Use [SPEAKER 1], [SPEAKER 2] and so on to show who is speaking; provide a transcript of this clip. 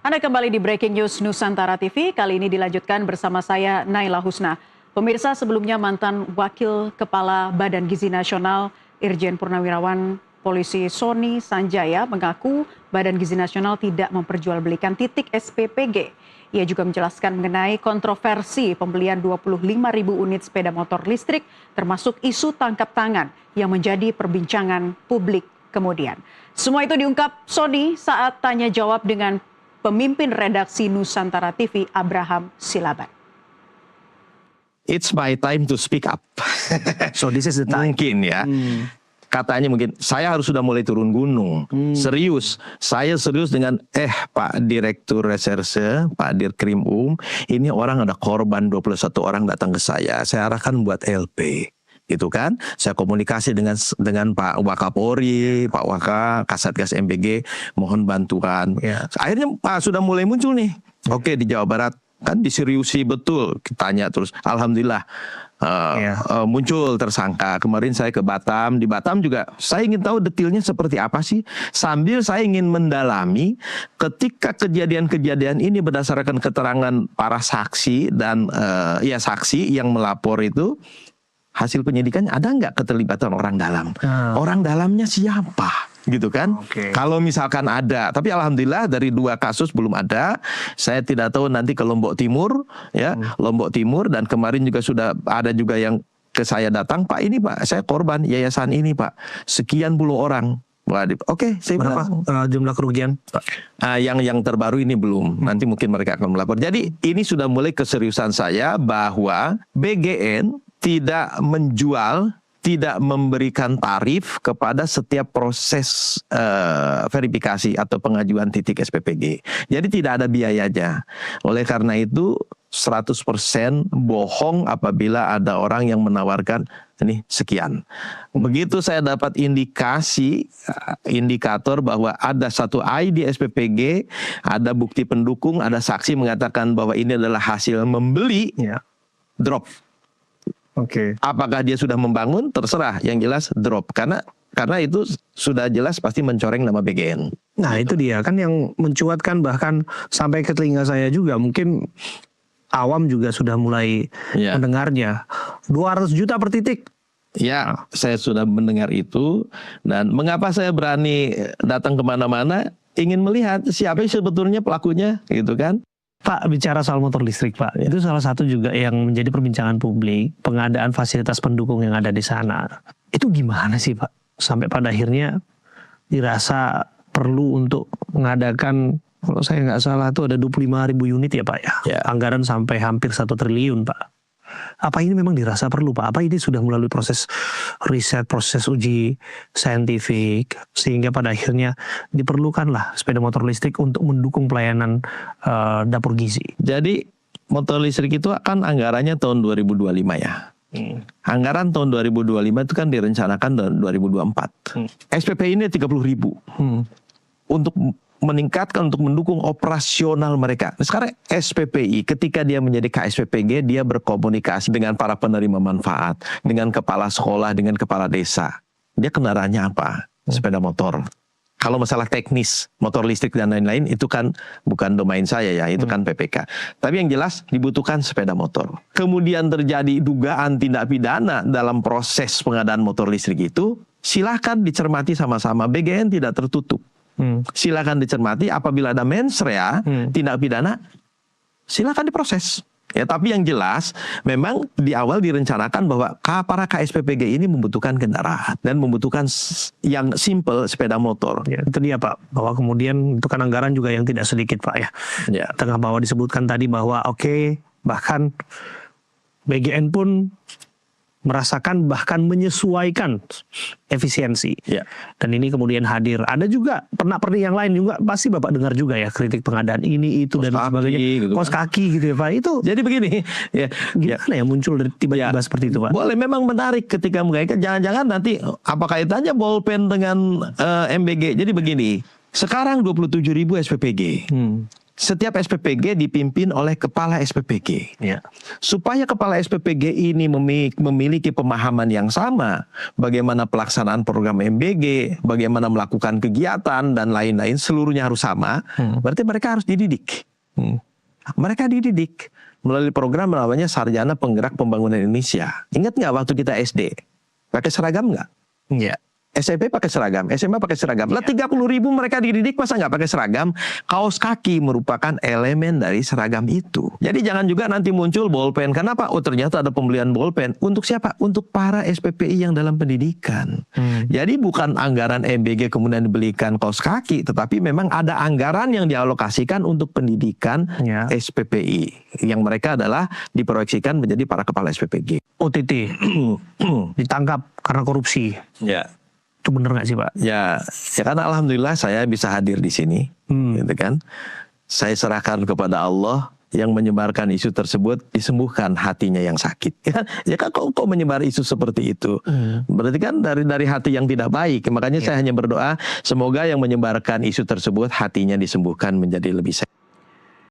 [SPEAKER 1] Anda kembali di Breaking News Nusantara TV. Kali ini dilanjutkan bersama saya Naila Husna. Pemirsa, sebelumnya mantan Wakil Kepala Badan Gizi Nasional Irjen Purnawirawan Polisi Sony Sanjaya mengaku Badan Gizi Nasional tidak memperjualbelikan titik SPPG. Ia juga menjelaskan mengenai kontroversi pembelian 25.000 unit sepeda motor listrik termasuk isu tangkap tangan yang menjadi perbincangan publik kemudian. Semua itu diungkap Sony saat tanya jawab dengan pemimpin redaksi Nusantara TV Abraham Silaban.
[SPEAKER 2] It's my time to speak up.
[SPEAKER 3] So this is the time.
[SPEAKER 2] Mungkin ya. Katanya mungkin saya harus sudah mulai turun gunung. Serius. Saya serius dengan Pak Direktur Reserse, Pak Dirkrim ini orang ada korban 21 orang datang ke saya. Saya arahkan buat LP. Gitu kan, saya komunikasi dengan Pak Wakapori, Pak Waka, Kasatgas MBG, mohon bantuan. Akhirnya sudah mulai muncul nih. Oke, di Jawa Barat kan diseriusi betul, tanya terus. Alhamdulillah muncul tersangka. Kemarin saya ke Batam, di Batam juga saya ingin tahu detailnya seperti apa sih. Sambil saya ingin mendalami ketika kejadian-kejadian ini berdasarkan keterangan para saksi dan saksi yang melapor itu. Hasil penyidikannya ada nggak keterlibatan orang dalam? Orang dalamnya siapa? Gitu kan? Kalau misalkan ada, tapi alhamdulillah dari 2 kasus belum ada. Saya tidak tahu nanti ke Lombok Timur, ya Lombok Timur, dan kemarin juga sudah ada juga yang ke saya datang, Pak ini Pak, saya korban yayasan ini Pak, sekian puluh orang. Oke, saya
[SPEAKER 3] berapa jumlah kerugian?
[SPEAKER 2] Yang terbaru ini belum. Nanti mungkin mereka akan melapor. Jadi ini sudah mulai keseriusan saya bahwa BGN tidak menjual, tidak memberikan tarif kepada setiap proses verifikasi atau pengajuan titik SPPG. Jadi tidak ada biayanya. Oleh karena itu 100% bohong apabila ada orang yang menawarkan ini sekian. Begitu saya dapat indikator bahwa ada satu ID SPPG, ada bukti pendukung, ada saksi mengatakan bahwa ini adalah hasil membeli, drop. Apakah dia sudah membangun? Terserah, yang jelas drop. Karena itu sudah jelas pasti mencoreng nama BGN.
[SPEAKER 3] Nah itu dia kan yang mencuatkan, bahkan sampai ke telinga saya juga, mungkin awam juga sudah mulai mendengarnya. 200 juta per titik.
[SPEAKER 2] Ya, saya sudah mendengar itu. Dan mengapa saya berani datang kemana-mana, ingin melihat siapa sebetulnya pelakunya, gitu kan.
[SPEAKER 3] Pak, bicara soal motor listrik Pak, itu salah satu juga yang menjadi perbincangan publik, pengadaan fasilitas pendukung yang ada di sana. Itu gimana sih Pak? Sampai pada akhirnya dirasa perlu untuk mengadakan, kalau saya nggak salah itu ada 25.000 unit ya Pak ya? Anggaran sampai hampir 1 triliun Pak. Apa ini memang dirasa perlu Pak? Apa ini sudah melalui proses riset, proses uji saintifik, sehingga pada akhirnya diperlukanlah sepeda motor listrik untuk mendukung pelayanan dapur gizi?
[SPEAKER 2] Jadi motor listrik itu kan anggarannya tahun 2025 ya. Anggaran tahun 2025 itu kan direncanakan tahun 2024. SPP ini 30.000 untuk meningkatkan, untuk mendukung operasional mereka. Nah, sekarang SPPI ketika dia menjadi KSPPG, dia berkomunikasi dengan para penerima manfaat, dengan kepala sekolah, dengan kepala desa. Dia kendaraannya apa? Sepeda motor. Kalau masalah teknis, motor listrik dan lain-lain itu kan bukan domain saya ya, itu kan PPK. Tapi yang jelas dibutuhkan sepeda motor. Kemudian terjadi dugaan tindak pidana dalam proses pengadaan motor listrik itu, silakan dicermati sama-sama. BGN tidak tertutup. Silakan dicermati, apabila ada mens rea tindak pidana, silakan diproses. Ya, tapi yang jelas memang di awal direncanakan bahwa para KSPPG ini membutuhkan kendaraan dan membutuhkan yang simple, sepeda motor.
[SPEAKER 3] Ya, itu dia Pak, bahwa kemudian itu kan anggaran juga yang tidak sedikit Pak ya. Tengah bawah disebutkan tadi bahwa bahkan BGN pun merasakan bahkan menyesuaikan efisiensi. Dan ini kemudian hadir. Ada juga pernak-pernik yang lain juga, pasti Bapak dengar juga ya, kritik pengadaan ini, itu, dan sebagainya.
[SPEAKER 2] Gitu
[SPEAKER 3] kos kaki gitu ya Pak. Itu
[SPEAKER 2] jadi begini,
[SPEAKER 3] gimana ya muncul dari tiba-tiba seperti itu Pak?
[SPEAKER 2] Boleh, memang menarik ketika mengaitkan. Jangan-jangan nanti apa kaitannya bolpen dengan MBG. Jadi begini, sekarang 27.000 SPPG. setiap SPPG dipimpin oleh kepala SPPG.
[SPEAKER 3] Ya.
[SPEAKER 2] Supaya kepala SPPG ini memiliki pemahaman yang sama, bagaimana pelaksanaan program MBG, bagaimana melakukan kegiatan dan lain-lain, seluruhnya harus sama. Berarti mereka harus dididik. Mereka dididik melalui program namanya Sarjana Penggerak Pembangunan Indonesia. Ingat nggak waktu kita SD? Pakai seragam nggak?
[SPEAKER 3] Iya.
[SPEAKER 2] SMP pakai seragam, SMA pakai seragam. Lah 30.000 mereka dididik, masa nggak pakai seragam? Kaos kaki merupakan elemen dari seragam itu. Jadi jangan juga nanti muncul bolpen. Kenapa? Oh ternyata ada pembelian bolpen. Untuk siapa? Untuk para SPPI yang dalam pendidikan. Jadi bukan anggaran MBG kemudian dibelikan kaos kaki, tetapi memang ada anggaran yang dialokasikan untuk pendidikan SPPI. Yang mereka adalah diproyeksikan menjadi para kepala SPPG.
[SPEAKER 3] OTT ditangkap karena korupsi.
[SPEAKER 2] Ya.
[SPEAKER 3] Itu bener nggak sih Pak?
[SPEAKER 2] Ya karena alhamdulillah saya bisa hadir di sini, gitu kan. Saya serahkan kepada Allah yang menyebarkan isu tersebut, disembuhkan hatinya yang sakit. Ya kan kok menyebar isu seperti itu? Berarti kan dari hati yang tidak baik. Makanya saya hanya berdoa semoga yang menyebarkan isu tersebut hatinya disembuhkan menjadi lebih sehat.